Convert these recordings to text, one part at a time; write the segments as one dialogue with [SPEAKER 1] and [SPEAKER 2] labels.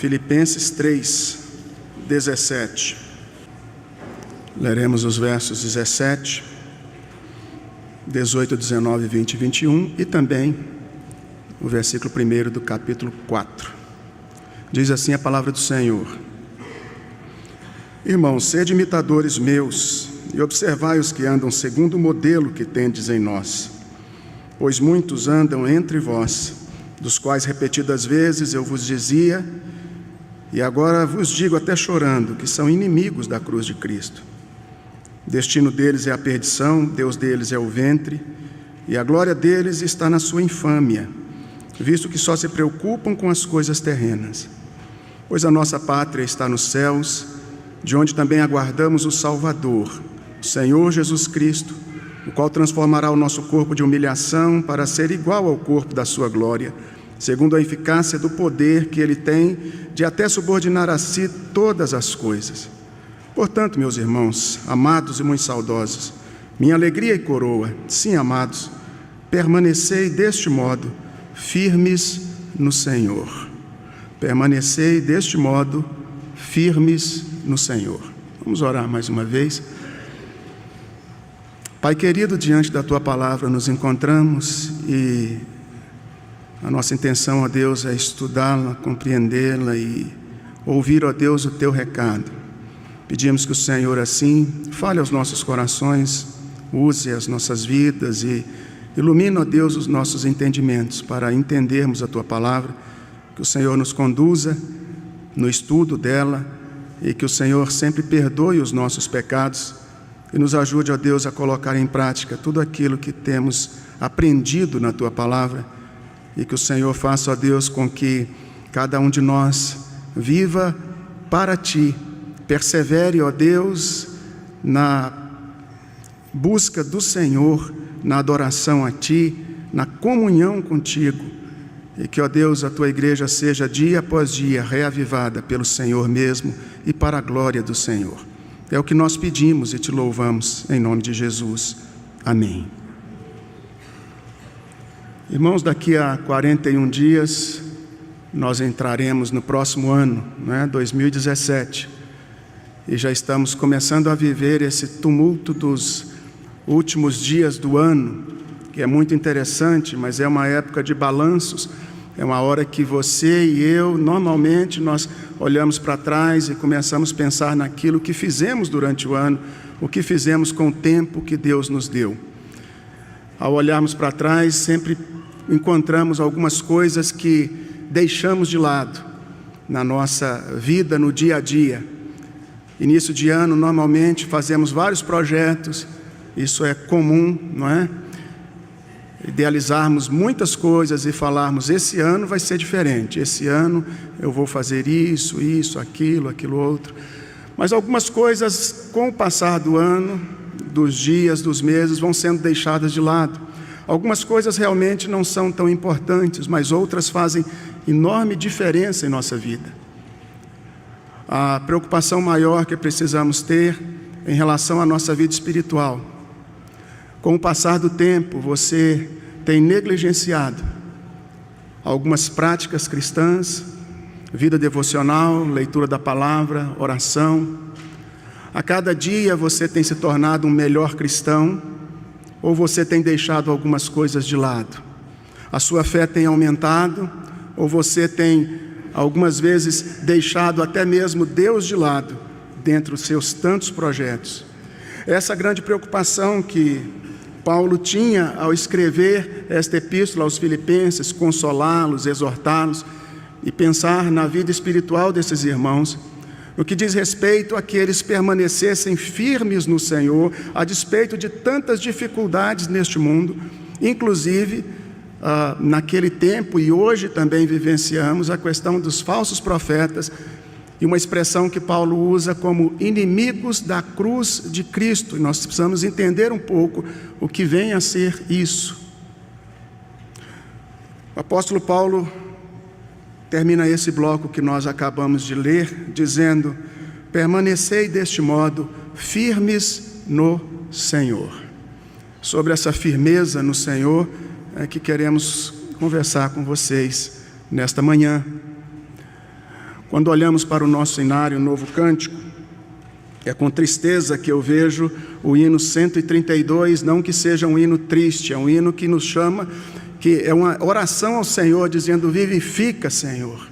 [SPEAKER 1] Filipenses 3, 17. Leremos os versos 17, 18, 19, 20 e 21 e também o versículo 1 do capítulo 4. Diz assim a palavra do Senhor: Irmãos, sede imitadores meus e observai os que andam segundo o modelo que tendes em nós. Pois muitos andam entre vós, dos quais repetidas vezes eu vos dizia, e agora vos digo até chorando, que são inimigos da cruz de Cristo. O destino deles é a perdição, Deus deles é o ventre, e a glória deles está na sua infâmia, visto que só se preocupam com as coisas terrenas. Pois a nossa pátria está nos céus, de onde também aguardamos o Salvador, o Senhor Jesus Cristo, o qual transformará o nosso corpo de humilhação para ser igual ao corpo da sua glória, segundo a eficácia do poder que Ele tem de até subordinar a si todas as coisas. Portanto, meus irmãos, amados e muito saudosos, minha alegria e coroa, sim, amados, permanecei deste modo, firmes no Senhor. Permanecei deste modo, firmes no Senhor. Vamos orar mais uma vez. Pai querido, diante da Tua palavra nos encontramos e a nossa intenção, ó Deus, é estudá-la, compreendê-la e ouvir, ó Deus, o Teu recado. Pedimos que o Senhor, assim, fale aos nossos corações, use as nossas vidas e ilumine, ó Deus, os nossos entendimentos para entendermos a Tua palavra, que o Senhor nos conduza no estudo dela e que o Senhor sempre perdoe os nossos pecados e nos ajude, ó Deus, a colocar em prática tudo aquilo que temos aprendido na Tua palavra e que o Senhor faça, ó Deus, com que cada um de nós viva para Ti, persevere, ó Deus, na busca do Senhor, na adoração a Ti, na comunhão contigo, e que, ó Deus, a Tua igreja seja dia após dia reavivada pelo Senhor mesmo e para a glória do Senhor. É o que nós pedimos e Te louvamos em nome de Jesus. Amém. Irmãos, daqui a 41 dias nós entraremos no próximo ano, 2017, e já estamos começando a viver esse tumulto dos últimos dias do ano, que é muito interessante, mas é uma época de balanços, é uma hora que você e eu, normalmente, nós olhamos para trás e começamos a pensar naquilo que fizemos durante o ano, o que fizemos com o tempo que Deus nos deu. Ao olharmos para trás, sempre encontramos algumas coisas que deixamos de lado na nossa vida, no dia a dia. Início de ano, normalmente, fazemos vários projetos, isso é comum, não é? Idealizarmos muitas coisas e falarmos, esse ano vai ser diferente, esse ano eu vou fazer isso, aquilo outro. Mas algumas coisas, com o passar do ano, dos dias, dos meses, vão sendo deixadas de lado. Algumas coisas realmente não são tão importantes, mas outras fazem enorme diferença em nossa vida. A preocupação maior que precisamos ter em relação à nossa vida espiritual. Com o passar do tempo, você tem negligenciado algumas práticas cristãs, vida devocional, leitura da palavra, oração. A cada dia você tem se tornado um melhor cristão, ou você tem deixado algumas coisas de lado? A sua fé tem aumentado, ou você tem algumas vezes deixado até mesmo Deus de lado, dentre os seus tantos projetos? Essa grande preocupação que Paulo tinha ao escrever esta epístola aos Filipenses, consolá-los, exortá-los e pensar na vida espiritual desses irmãos, no que diz respeito a que eles permanecessem firmes no Senhor, a despeito de tantas dificuldades neste mundo, inclusive naquele tempo e hoje também vivenciamos a questão dos falsos profetas e uma expressão que Paulo usa como inimigos da cruz de Cristo. E nós precisamos entender um pouco o que vem a ser isso. O apóstolo Paulo termina esse bloco que nós acabamos de ler, dizendo: permanecei deste modo, firmes no Senhor. Sobre essa firmeza no Senhor é que queremos conversar com vocês nesta manhã. Quando olhamos para o nosso inário Novo Cântico, é com tristeza que eu vejo o hino 132, não que seja um hino triste, é um hino que nos chama, que é uma oração ao Senhor, dizendo: vivifica, Senhor.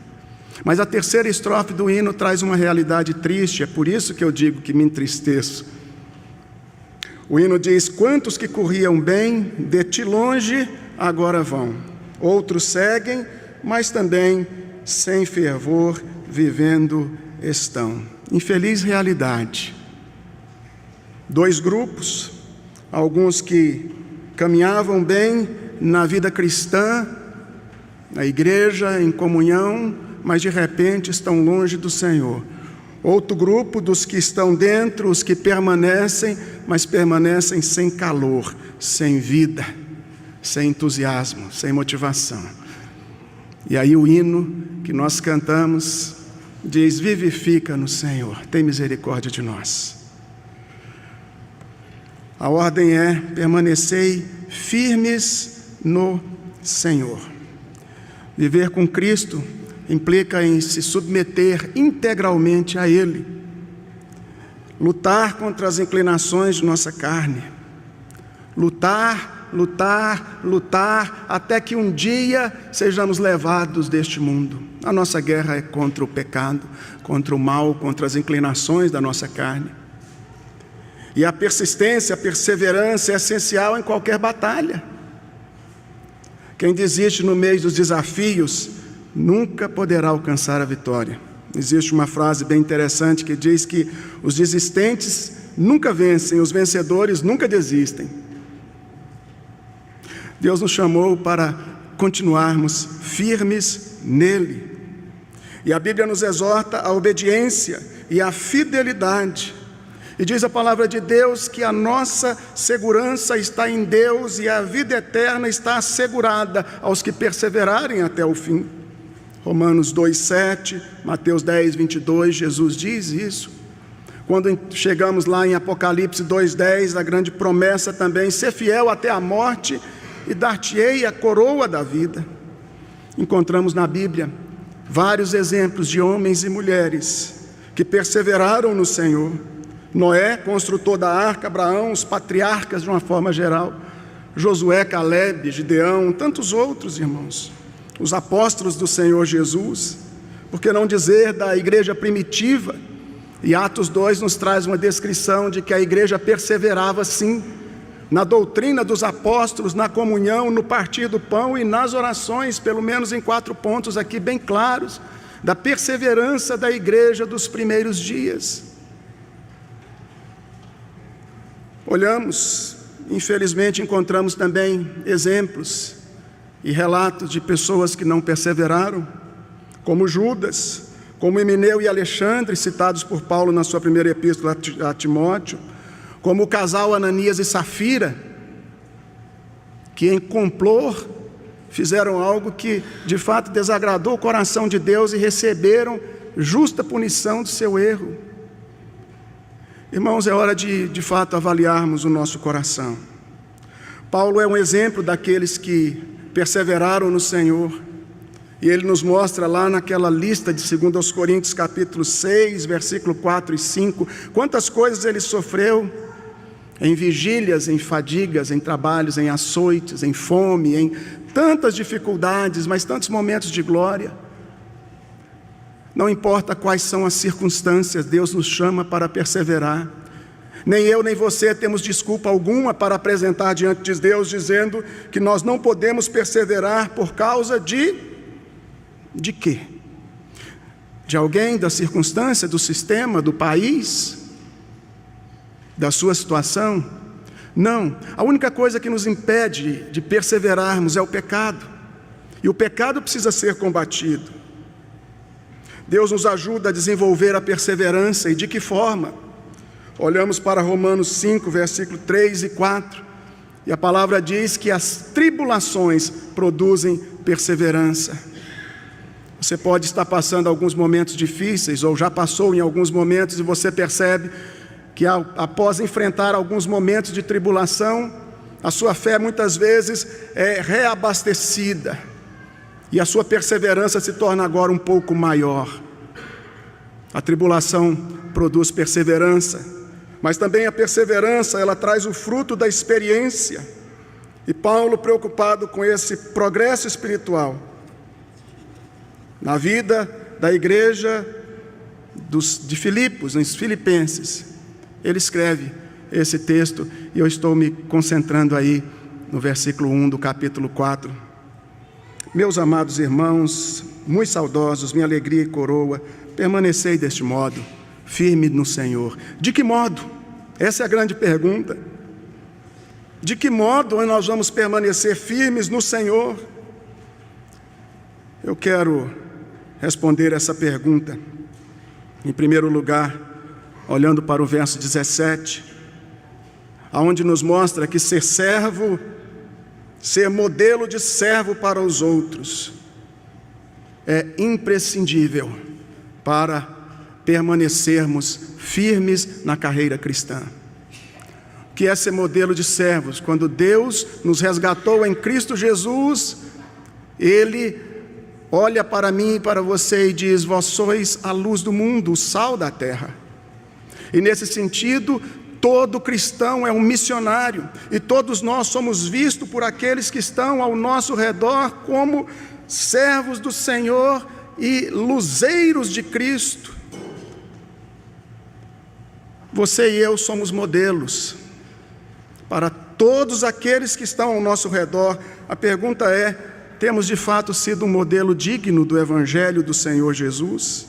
[SPEAKER 1] Mas a terceira estrofe do hino traz uma realidade triste, é por isso que eu digo que me entristeço. O hino diz: quantos que corriam bem, de ti longe agora vão. Outros seguem, mas também sem fervor vivendo estão. Infeliz realidade. Dois grupos, alguns que caminhavam bem na vida cristã, na igreja, em comunhão, mas de repente estão longe do Senhor. Outro grupo dos que estão dentro, os que permanecem, mas permanecem sem calor, sem vida, sem entusiasmo, sem motivação. E aí o hino que nós cantamos diz: vivifica-nos, Senhor, tem misericórdia de nós. A ordem é: permanecei firmes no Senhor. Viver com Cristo implica em se submeter integralmente a Ele, lutar contra as inclinações de nossa carne, lutar, até que um dia sejamos levados deste mundo. A nossa guerra é contra o pecado, contra o mal, contra as inclinações da nossa carne. E a persistência, a perseverança é essencial em qualquer batalha. Quem desiste no meio dos desafios nunca poderá alcançar a vitória. Existe uma frase bem interessante que diz que os desistentes nunca vencem, os vencedores nunca desistem. Deus nos chamou para continuarmos firmes nele. E a Bíblia nos exorta à obediência e à fidelidade. E diz a palavra de Deus que a nossa segurança está em Deus e a vida eterna está assegurada aos que perseverarem até o fim. Romanos 2,7, Mateus 10,22, Jesus diz isso. Quando chegamos lá em Apocalipse 2,10, a grande promessa também: ser fiel até a morte e dar-te-ei a coroa da vida. Encontramos na Bíblia vários exemplos de homens e mulheres que perseveraram no Senhor. Noé, construtor da arca, Abraão, os patriarcas de uma forma geral, Josué, Caleb, Gideão, tantos outros irmãos, os apóstolos do Senhor Jesus, por que não dizer da igreja primitiva? E Atos 2 nos traz uma descrição de que a igreja perseverava sim, na doutrina dos apóstolos, na comunhão, no partir do pão e nas orações, pelo menos em 4 pontos aqui bem claros, da perseverança da igreja dos primeiros dias. Olhamos, infelizmente encontramos também exemplos e relatos de pessoas que não perseveraram, como Judas, como Emineu e Alexandre, citados por Paulo na sua primeira epístola a Timóteo, como o casal Ananias e Safira, que em complô fizeram algo que de fato desagradou o coração de Deus e receberam justa punição do seu erro. Irmãos, é hora de fato avaliarmos o nosso coração. Paulo é um exemplo daqueles que perseveraram no Senhor, e ele nos mostra lá naquela lista de 2 Coríntios capítulo 6, versículo 4 e 5, quantas coisas ele sofreu, em vigílias, em fadigas, em trabalhos, em açoites, em fome, em tantas dificuldades, mas tantos momentos de glória. Não importa quais são as circunstâncias, Deus nos chama para perseverar. Nem eu nem você temos desculpa alguma para apresentar diante de Deus, dizendo que nós não podemos perseverar por causa de quê? De alguém, da circunstância, do sistema, do país, da sua situação? Não, a única coisa que nos impede de perseverarmos é o pecado, e o pecado precisa ser combatido. Deus nos ajuda a desenvolver a perseverança, e de que forma? Olhamos para Romanos 5, versículo 3 e 4, e a palavra diz que as tribulações produzem perseverança. Você pode estar passando alguns momentos difíceis, ou já passou em alguns momentos, e você percebe que após enfrentar alguns momentos de tribulação, a sua fé muitas vezes é reabastecida, e a sua perseverança se torna agora um pouco maior. A tribulação produz perseverança, mas também a perseverança, ela traz o fruto da experiência. E Paulo, preocupado com esse progresso espiritual na vida da igreja de Filipos, nos Filipenses, ele escreve esse texto, e eu estou me concentrando aí no versículo 1 do capítulo 4. Meus amados irmãos, muito saudosos, minha alegria e coroa, permanecei deste modo, firme no Senhor. De que modo? Essa é a grande pergunta. De que modo nós vamos permanecer firmes no Senhor? Eu quero responder essa pergunta, em primeiro lugar, olhando para o verso 17, aonde nos mostra que ser servo, ser modelo de servo para os outros, é imprescindível para permanecermos firmes na carreira cristã. O que é ser modelo de servos? Quando Deus nos resgatou em Cristo Jesus, Ele olha para mim e para você e diz: vós sois a luz do mundo, o sal da terra. E nesse sentido, todo cristão é um missionário, e todos nós somos vistos por aqueles que estão ao nosso redor como servos do Senhor e luzeiros de Cristo. Você e eu somos modelos para todos aqueles que estão ao nosso redor. A pergunta é: temos de fato sido um modelo digno do Evangelho do Senhor Jesus?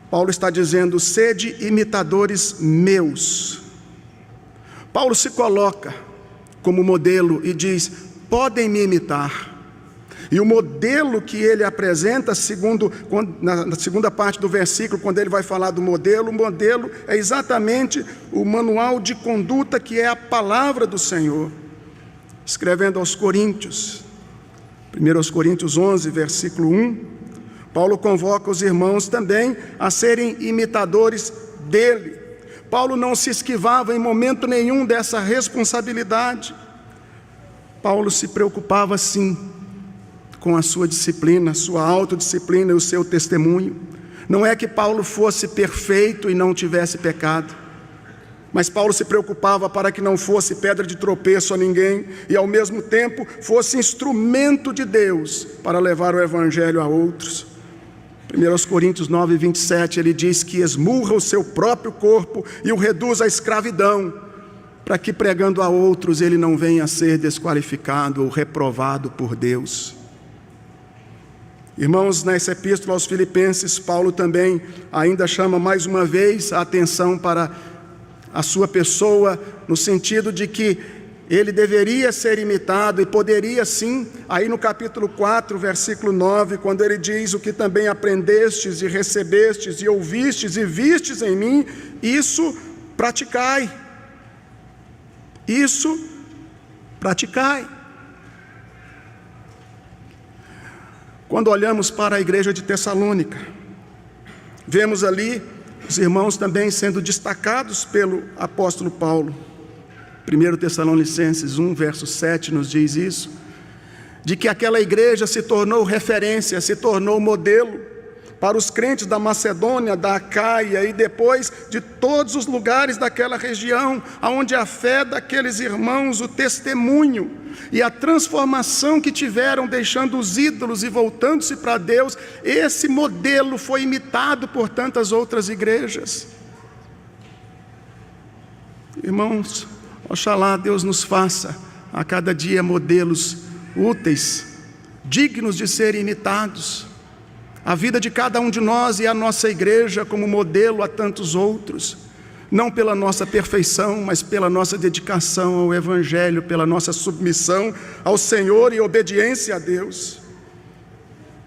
[SPEAKER 1] Paulo está dizendo: sede imitadores meus. Paulo se coloca como modelo e diz: podem me imitar. E o modelo que ele apresenta, na segunda parte do versículo, quando ele vai falar do modelo, o modelo é exatamente o manual de conduta que é a palavra do Senhor. Escrevendo aos Coríntios, 1 Coríntios 11, versículo 1, Paulo convoca os irmãos também a serem imitadores dele. Paulo não se esquivava em momento nenhum dessa responsabilidade. Paulo se preocupava sim com a sua disciplina, sua autodisciplina e o seu testemunho. Não é que Paulo fosse perfeito e não tivesse pecado, mas Paulo se preocupava para que não fosse pedra de tropeço a ninguém e ao mesmo tempo fosse instrumento de Deus para levar o Evangelho a outros. 1 Coríntios 9, 27, ele diz que esmurra o seu próprio corpo e o reduz à escravidão, para que pregando a outros ele não venha a ser desqualificado ou reprovado por Deus. Irmãos, nessa epístola aos Filipenses, Paulo também ainda chama mais uma vez a atenção para a sua pessoa, no sentido de que ele deveria ser imitado e poderia sim. Aí no capítulo 4, versículo 9, quando ele diz: o que também aprendestes e recebestes e ouvistes e vistes em mim, isso praticai. Isso praticai. Quando olhamos para a igreja de Tessalônica, vemos ali os irmãos também sendo destacados pelo apóstolo Paulo. 1 Tessalonicenses 1, verso 7 nos diz isso, de que aquela igreja se tornou referência, se tornou modelo para os crentes da Macedônia, da Acaia e depois de todos os lugares daquela região, onde a fé daqueles irmãos, o testemunho e a transformação que tiveram, deixando os ídolos e voltando-se para Deus, esse modelo foi imitado por tantas outras igrejas. Irmãos, oxalá Deus nos faça a cada dia modelos úteis, dignos de serem imitados. A vida de cada um de nós e a nossa igreja como modelo a tantos outros, não pela nossa perfeição, mas pela nossa dedicação ao Evangelho, pela nossa submissão ao Senhor e obediência a Deus.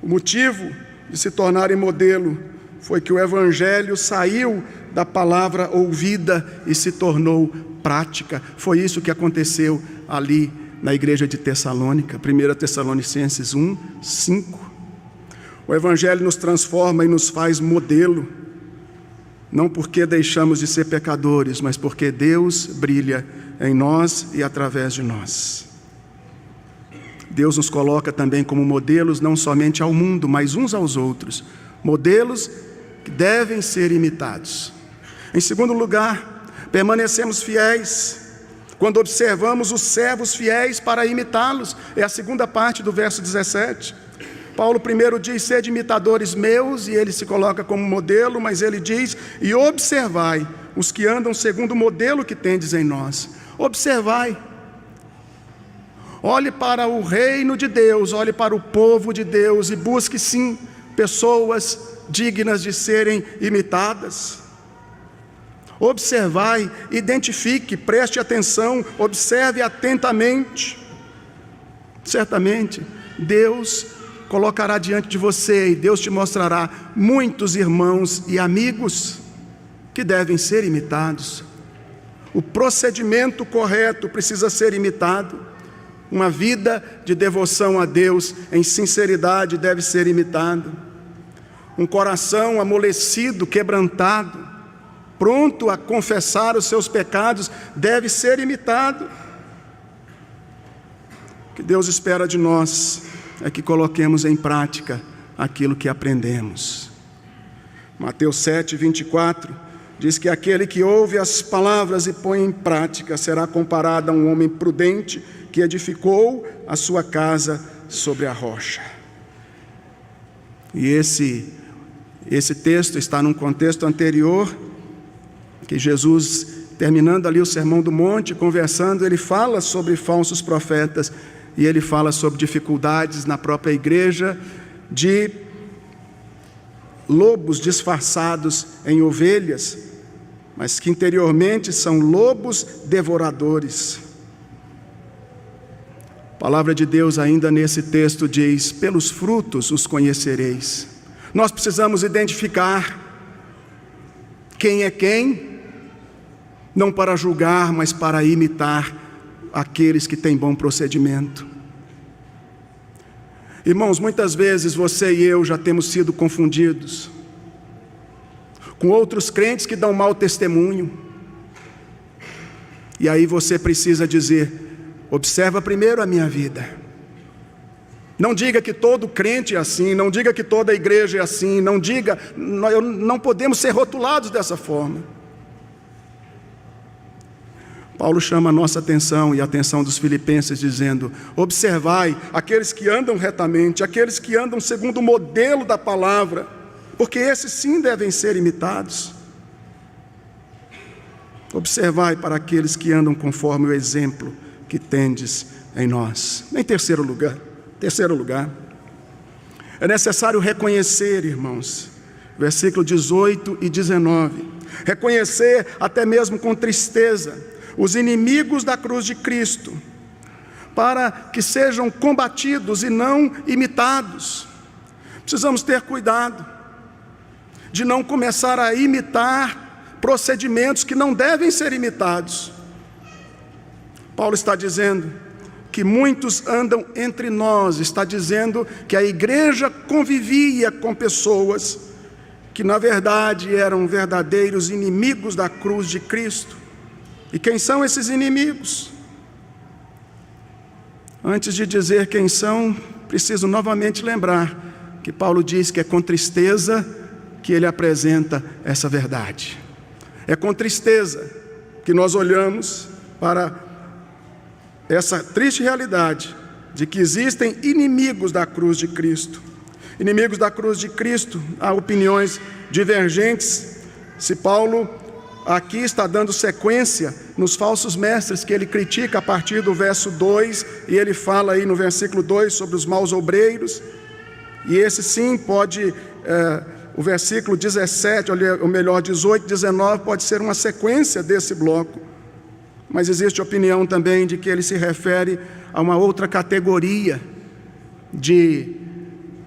[SPEAKER 1] O motivo de se tornarem modelo foi que o Evangelho saiu da palavra ouvida e se tornou prática. Foi isso que aconteceu ali na igreja de Tessalônica, 1 Tessalonicenses 1, 5. O Evangelho nos transforma e nos faz modelo, não porque deixamos de ser pecadores, mas porque Deus brilha em nós e através de nós. Deus nos coloca também como modelos, não somente ao mundo, mas uns aos outros. Modelos que devem ser imitados. Em segundo lugar, permanecemos fiéis quando observamos os servos fiéis para imitá-los. É a segunda parte do verso 17. Paulo primeiro diz: sede imitadores meus, e ele se coloca como modelo, mas ele diz: e observai os que andam segundo o modelo que tendes em nós. Observai. Olhe para o reino de Deus, olhe para o povo de Deus e busque sim pessoas dignas de serem imitadas. Observai, identifique, preste atenção, observe atentamente. Certamente Deus colocará diante de você e Deus te mostrará muitos irmãos e amigos que devem ser imitados. O procedimento correto precisa ser imitado. Uma vida de devoção a Deus em sinceridade deve ser imitado. Um coração amolecido, quebrantado, pronto a confessar os seus pecados, deve ser imitado. O que Deus espera de nós é que coloquemos em prática aquilo que aprendemos. Mateus 7, 24, diz que aquele que ouve as palavras e põe em prática será comparado a um homem prudente que edificou a sua casa sobre a rocha. E esse texto está num contexto anterior, que Jesus, terminando ali o Sermão do Monte, conversando, ele fala sobre falsos profetas, e ele fala sobre dificuldades na própria igreja, de lobos disfarçados em ovelhas, mas que interiormente são lobos devoradores. A palavra de Deus ainda nesse texto diz: pelos frutos os conhecereis. Nós precisamos identificar quem é quem, não para julgar, mas para imitar aqueles que têm bom procedimento. Irmãos, muitas vezes você e eu já temos sido confundidos com outros crentes que dão mau testemunho. E aí você precisa dizer: observa primeiro a minha vida. Não diga que todo crente é assim, não diga que toda igreja é assim, não podemos ser rotulados dessa forma. Paulo chama a nossa atenção e a atenção dos filipenses dizendo: observai aqueles que andam retamente, aqueles que andam segundo o modelo da palavra, porque esses sim devem ser imitados. Observai para aqueles que andam conforme o exemplo que tendes em nós. Em terceiro lugar, é necessário reconhecer, irmãos, versículo 18 e 19, reconhecer até mesmo com tristeza os inimigos da cruz de Cristo, para que sejam combatidos e não imitados. Precisamos ter cuidado de não começar a imitar procedimentos que não devem ser imitados. Paulo está dizendo que muitos andam entre nós, está dizendo que a igreja convivia com pessoas que na verdade eram verdadeiros inimigos da cruz de Cristo. E quem são esses inimigos? Antes de dizer quem são, preciso novamente lembrar que Paulo diz que é com tristeza que ele apresenta essa verdade. É com tristeza que nós olhamos para essa triste realidade de que existem inimigos da cruz de Cristo. Inimigos da cruz de Cristo, há opiniões divergentes. Se Paulo aqui está dando sequência nos falsos mestres que ele critica a partir do verso 2, e ele fala aí no versículo 2 sobre os maus obreiros, e esse sim pode, o versículo 17, ou melhor 18, 19, pode ser uma sequência desse bloco, mas existe opinião também de que ele se refere a uma outra categoria de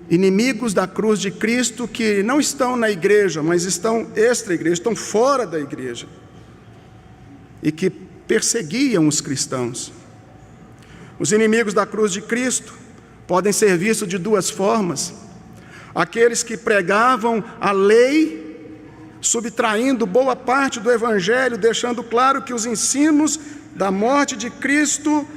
[SPEAKER 1] inimigos da cruz de Cristo que não estão na igreja, mas estão extra-igreja, estão fora da igreja, e que perseguiam os cristãos. Os inimigos da cruz de Cristo podem ser vistos de duas formas: aqueles que pregavam a lei, subtraindo boa parte do evangelho, deixando claro que os ensinos da morte de Cristo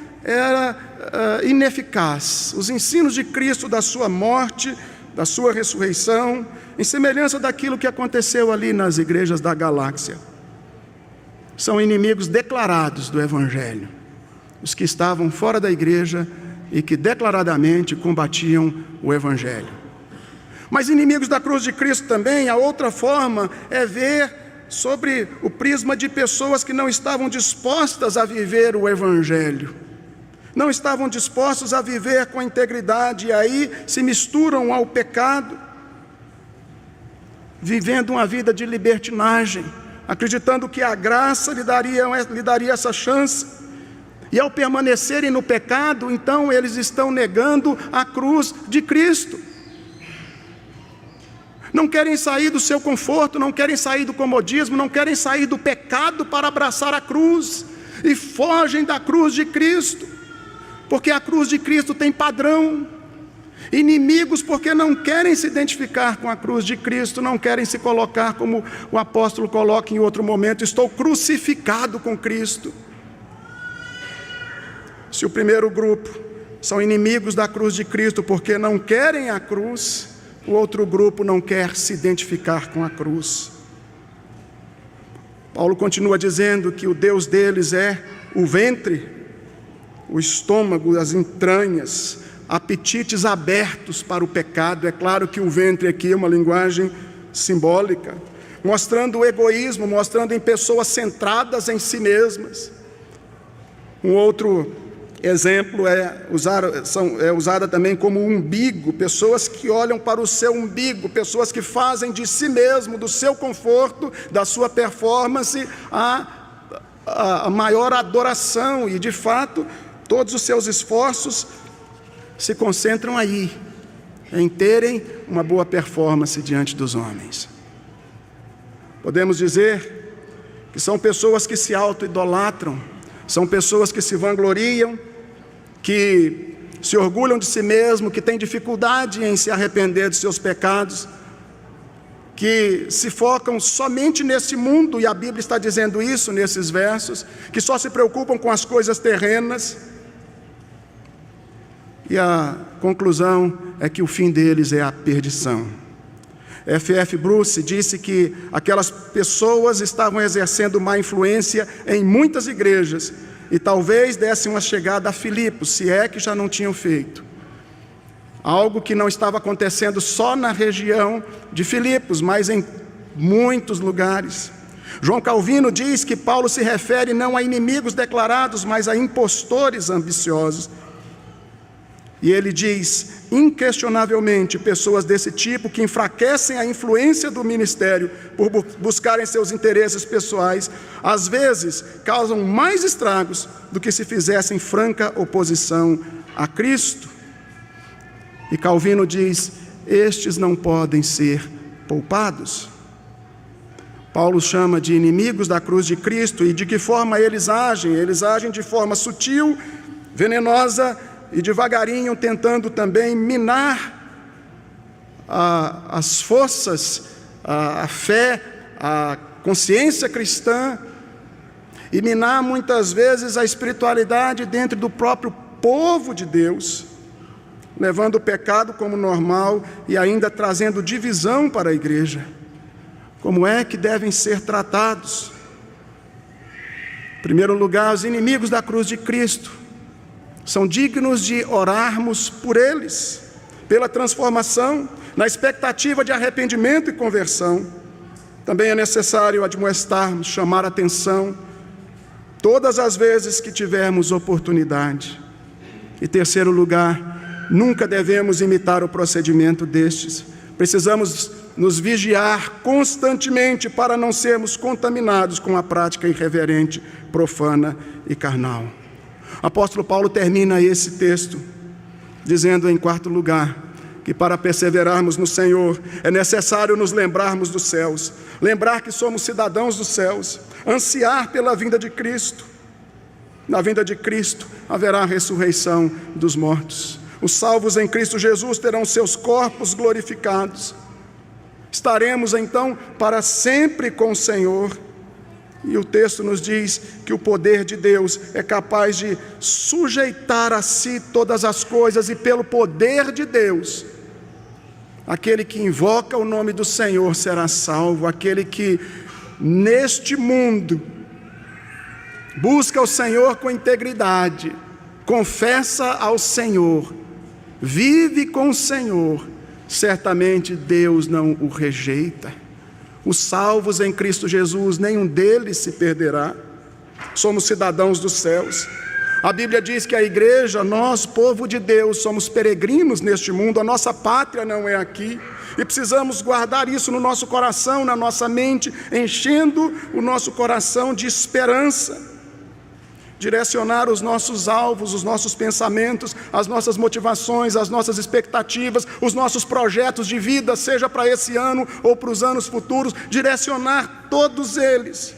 [SPEAKER 1] ineficaz. Os ensinos de Cristo da sua morte, da sua ressurreição, em semelhança daquilo que aconteceu ali nas igrejas da galáxia, são inimigos declarados do Evangelho. Os que estavam fora da igreja e que declaradamente combatiam o Evangelho. Mas inimigos da cruz de Cristo também, a outra forma é ver sobre o prisma de pessoas que não estavam dispostas a viver o Evangelho. Não estavam dispostos a viver com integridade, e aí se misturam ao pecado, vivendo uma vida de libertinagem, acreditando que a graça lhe daria essa chance. E ao permanecerem no pecado, então eles estão negando a cruz de Cristo. Não querem sair do seu conforto, não querem sair do comodismo, não querem sair do pecado para abraçar a cruz, e fogem da cruz de Cristo, porque a cruz de Cristo tem padrão. Inimigos porque não querem se identificar com a cruz de Cristo, não querem se colocar como o apóstolo coloca em outro momento: estou crucificado com Cristo. Se o primeiro grupo são inimigos da cruz de Cristo porque não querem a cruz, o outro grupo não quer se identificar com a cruz. Paulo continua dizendo que o Deus deles é o ventre, o estômago, as entranhas, apetites abertos para o pecado. É claro que o ventre aqui é uma linguagem simbólica, mostrando o egoísmo, mostrando em pessoas centradas em si mesmas. Um outro exemplo é usada também como umbigo, pessoas que olham para o seu umbigo, pessoas que fazem de si mesmo, do seu conforto, da sua performance, a maior adoração, e de fato todos os seus esforços se concentram aí, em terem uma boa performance diante dos homens. Podemos dizer que são pessoas que se auto-idolatram, são pessoas que se vangloriam, que se orgulham de si mesmo, que têm dificuldade em se arrepender de seus pecados, que se focam somente nesse mundo, e a Bíblia está dizendo isso nesses versos, que só se preocupam com as coisas terrenas, e a conclusão é que o fim deles é a perdição. F.F. Bruce disse que aquelas pessoas estavam exercendo má influência em muitas igrejas, e talvez dessem uma chegada a Filipos, se é que já não tinham feito. Algo que não estava acontecendo só na região de Filipos, mas em muitos lugares. João Calvino diz que Paulo se refere não a inimigos declarados, mas a impostores ambiciosos. E ele diz, inquestionavelmente, pessoas desse tipo que enfraquecem a influência do ministério por buscarem seus interesses pessoais, às vezes causam mais estragos do que se fizessem franca oposição a Cristo. E Calvino diz, estes não podem ser poupados. Paulo chama de inimigos da cruz de Cristo. E de que forma eles agem? Eles agem de forma sutil, venenosa e devagarinho, tentando também minar as forças, a fé, a consciência cristã, e minar muitas vezes a espiritualidade dentro do próprio povo de Deus, levando o pecado como normal e ainda trazendo divisão para a igreja. Como é que devem ser tratados? Em primeiro lugar, os inimigos da cruz de Cristo são dignos de orarmos por eles, pela transformação, na expectativa de arrependimento e conversão. Também é necessário admoestarmos, chamar a atenção, todas as vezes que tivermos oportunidade. Em terceiro lugar, nunca devemos imitar o procedimento destes. Precisamos nos vigiar constantemente para não sermos contaminados com a prática irreverente, profana e carnal. O apóstolo Paulo termina esse texto dizendo, em quarto lugar, que para perseverarmos no Senhor é necessário nos lembrarmos dos céus, lembrar que somos cidadãos dos céus, ansiar pela vinda de Cristo. Na vinda de Cristo haverá a ressurreição dos mortos. Os salvos em Cristo Jesus terão seus corpos glorificados. Estaremos então para sempre com o Senhor. E o texto nos diz que o poder de Deus é capaz de sujeitar a si todas as coisas, e pelo poder de Deus, aquele que invoca o nome do Senhor será salvo. Aquele que neste mundo busca o Senhor com integridade, confessa ao Senhor, vive com o Senhor, certamente Deus não o rejeita. Os salvos em Cristo Jesus, nenhum deles se perderá. Somos cidadãos dos céus. A Bíblia diz que a igreja, nós, povo de Deus, somos peregrinos neste mundo, a nossa pátria não é aqui, e precisamos guardar isso no nosso coração, na nossa mente, enchendo o nosso coração de esperança, direcionar os nossos alvos, os nossos pensamentos, as nossas motivações, as nossas expectativas, os nossos projetos de vida, seja para esse ano ou para os anos futuros, direcionar todos eles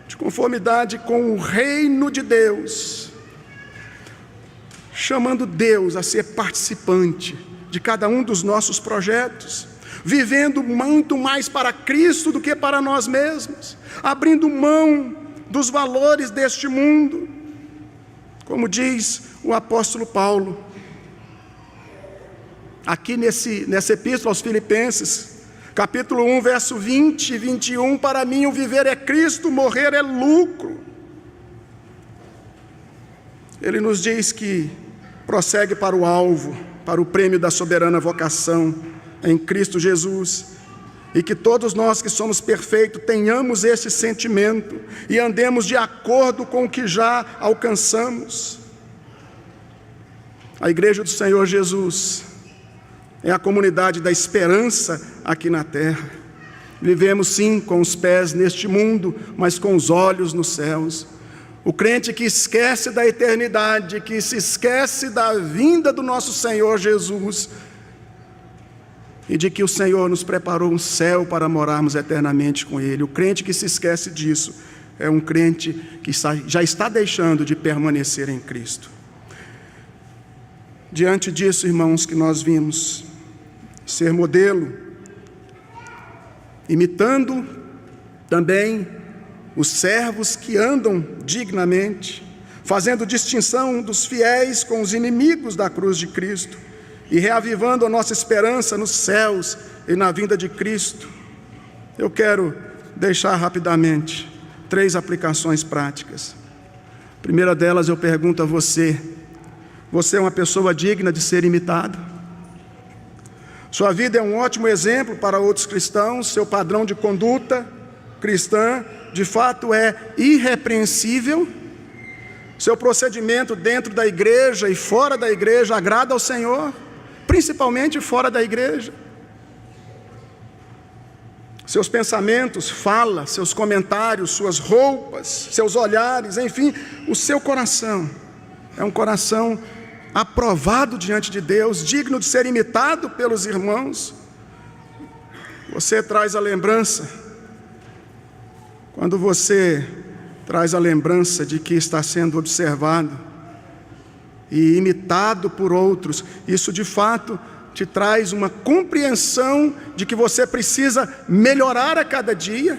[SPEAKER 1] de conformidade com o reino de Deus, chamando Deus a ser participante de cada um dos nossos projetos, vivendo muito mais para Cristo do que para nós mesmos, abrindo mão dos valores deste mundo, como diz o apóstolo Paulo, aqui nessa epístola aos Filipenses, capítulo 1, verso 20 e 21, para mim o viver é Cristo, morrer é lucro. Ele nos diz que prossegue para o alvo, para o prêmio da soberana vocação em Cristo Jesus, e que todos nós que somos perfeitos tenhamos esse sentimento e andemos de acordo com o que já alcançamos. A igreja do Senhor Jesus é a comunidade da esperança aqui na terra. Vivemos sim com os pés neste mundo, mas com os olhos nos céus. O crente que esquece da eternidade, que se esquece da vinda do nosso Senhor Jesus, e de que o Senhor nos preparou um céu para morarmos eternamente com Ele. O crente que se esquece disso é um crente que já está deixando de permanecer em Cristo. Diante disso, irmãos, que nós vimos ser modelo, imitando também os servos que andam dignamente, fazendo distinção dos fiéis com os inimigos da cruz de Cristo, e reavivando a nossa esperança nos céus e na vinda de Cristo. Eu quero deixar rapidamente 3 aplicações práticas. A primeira delas, eu pergunto a você: você é uma pessoa digna de ser imitado? Sua vida é um ótimo exemplo para outros cristãos, seu padrão de conduta cristã de fato é irrepreensível, seu procedimento dentro da igreja e fora da igreja agrada ao Senhor, principalmente fora da igreja. Seus pensamentos, fala, seus comentários, suas roupas, seus olhares, enfim, o seu coração é um coração aprovado diante de Deus, digno de ser imitado pelos irmãos. Você traz a lembrança, quando você traz a lembrança de que está sendo observado e imitado por outros, isso de fato te traz uma compreensão de que você precisa melhorar a cada dia.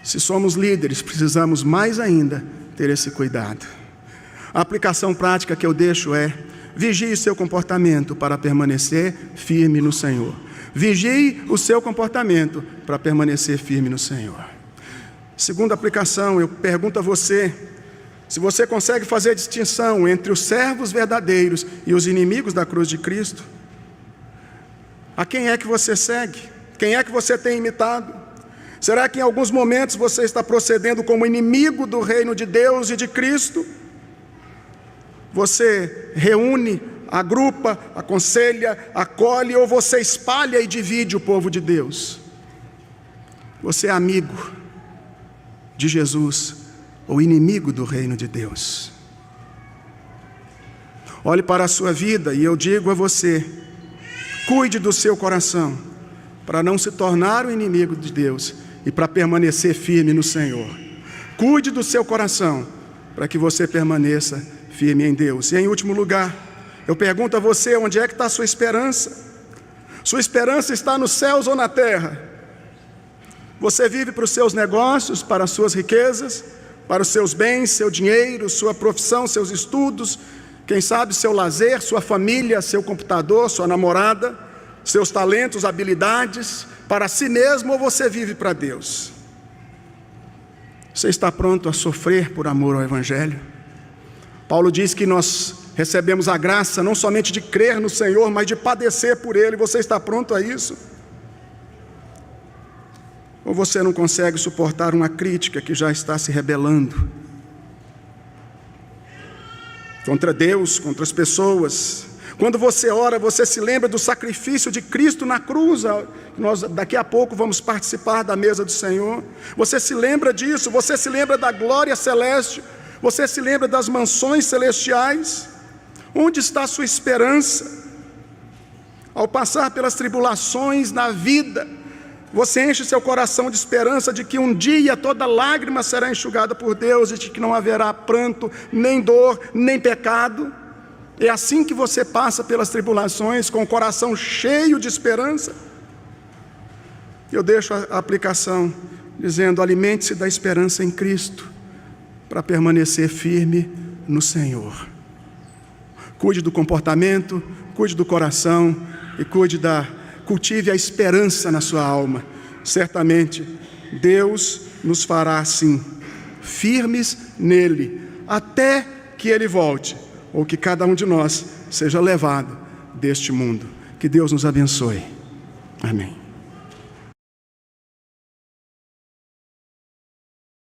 [SPEAKER 1] Se somos líderes, precisamos mais ainda ter esse cuidado. A aplicação prática que eu deixo é: vigie seu comportamento para permanecer firme no Senhor. Vigie o seu comportamento para permanecer firme no Senhor. Segunda aplicação, eu pergunto a você: se você consegue fazer a distinção entre os servos verdadeiros e os inimigos da cruz de Cristo? A quem é que você segue? Quem é que você tem imitado? Será que em alguns momentos você está procedendo como inimigo do reino de Deus e de Cristo? Você reúne, agrupa, aconselha, acolhe, ou você espalha e divide o povo de Deus? Você é amigo de Jesus ou inimigo do reino de Deus? Olhe para a sua vida e eu digo a você: cuide do seu coração, para não se tornar o inimigo de Deus e para permanecer firme no Senhor. Cuide do seu coração, para que você permaneça firme em Deus. E em último lugar, eu pergunto a você: onde é que está a sua esperança? Sua esperança está nos céus ou na terra? Você vive para os seus negócios, para as suas riquezas, para os seus bens, seu dinheiro, sua profissão, seus estudos, quem sabe seu lazer, sua família, seu computador, sua namorada, seus talentos, habilidades, para si mesmo, ou você vive para Deus? Você está pronto a sofrer por amor ao Evangelho? Paulo diz que nós recebemos a graça não somente de crer no Senhor, mas de padecer por Ele. Você está pronto a isso? Ou você não consegue suportar uma crítica que já está se rebelando contra Deus, contra as pessoas? Quando você ora, você se lembra do sacrifício de Cristo na cruz. Nós daqui a pouco vamos participar da mesa do Senhor. Você se lembra disso? Você se lembra da glória celeste? Você se lembra das mansões celestiais? Onde está a sua esperança? Ao passar pelas tribulações na vida, você enche seu coração de esperança de que um dia toda lágrima será enxugada por Deus e de que não haverá pranto, nem dor, nem pecado. É assim que você passa pelas tribulações, com o coração cheio de esperança. Eu deixo a aplicação dizendo: alimente-se da esperança em Cristo, para permanecer firme no Senhor. Cuide do comportamento, cuide do coração e cultive a esperança na sua alma. Certamente Deus nos fará assim, firmes nele, até que Ele volte, ou que cada um de nós seja levado deste mundo. Que Deus nos abençoe. Amém.